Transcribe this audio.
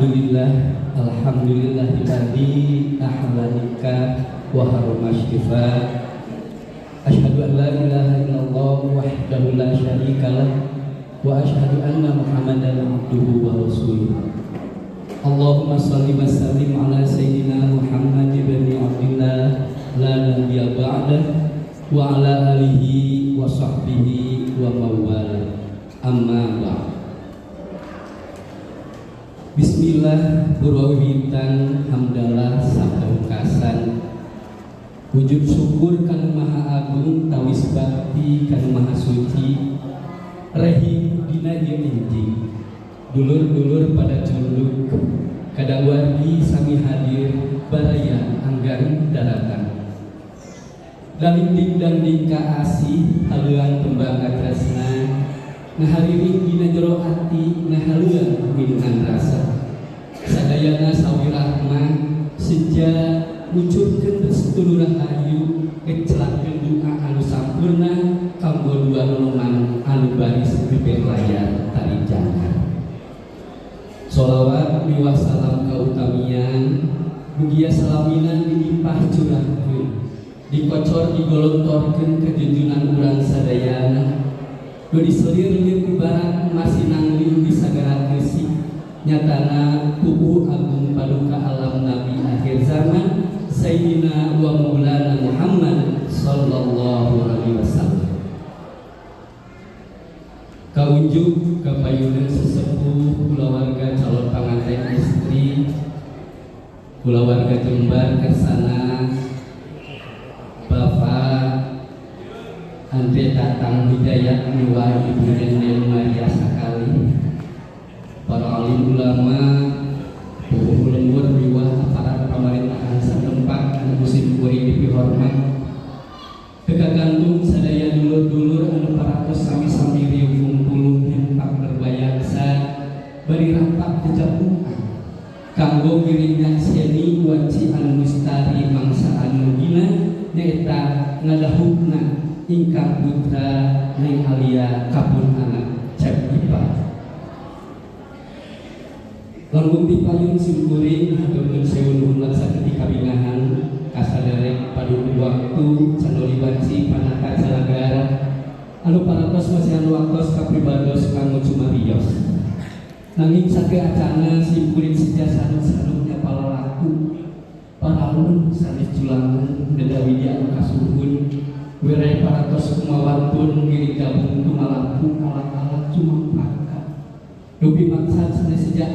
Alhamdulillahilladzi ahlalika wa haramasyfa. Asyhadu an la ilaha illallah wahdahu la syarikalah wa asyhadu anna Muhammadan abduhu wa rasuluh. Allahumma shalli wa sallim ala sayyidina Muhammad ibn Abdillah la nabiyya ba'dah wa ala alihi wa sahbihi wa mawala. Amma ba'd. Bismillah, burwawitan hamdalah sahaungkasan wujud syukur kana Maha Agung tawis bakti kana Maha Suci rahim dina ieu enjing dulur-dulur pada cunduk kadawargi sami hadir baraya anggar daratan dalinding-dalinding ka asih haleuan tembang tresna ngahariring dina jero ati ngahaleuan minunan rasa sadayana sawi rahmah sejak ngucurkeun sedulur rahayu ngecelakeun doa anu sampurna kanggo dua nolongan anu baris di layar tari jangan. Sholawat miwah salam kautamian mugia salaminan dilimpah curahkeun dikocor digolontorkeun ke junjunan urang sadayana nu diselir-lir ibarat masih nangling di sagara keusih nyatana tubuh agung paduka alam nabi akhir zaman Sayyidina wa Maulana Muhammad sallallahu alaihi wasallam. Kaunjuk kapayunan sesepuh kulawarga calon pengantin istri kulawarga Jembar kersana Bapak Andre Tatang Hidayat Niwa Ibu Dendel Maria Sakali, para alim ulama, buku lembur riwah aparat pemerintahan setempat anu musim kuring dipihormat, kekagantung sadaya dulur-dulur anu paratos sami-sami riuh kumpul hempak berbayangsa bari rapat kejapungan kanggo ngiringan seni waci anu mustari mangsa anu gina nyaeta ngadahukna ingkang putra neng alia kapun anak cek ipa langkung dipayun simkuring haturkeun sewu nuhun saketika kabingahan kasaderek paduka waktu candoli banci panaka calagara anu paratos masihan waktos kapribados kanggo cumarios nanging sake acana simkuring sejasa-sanunya palalaku paraun sanes julangun dedawidi anu kasuhun wirai paratos kumawan pun ngiri gabung tumalaku alat-alat cuma pangkat dupi maksad sanes sejak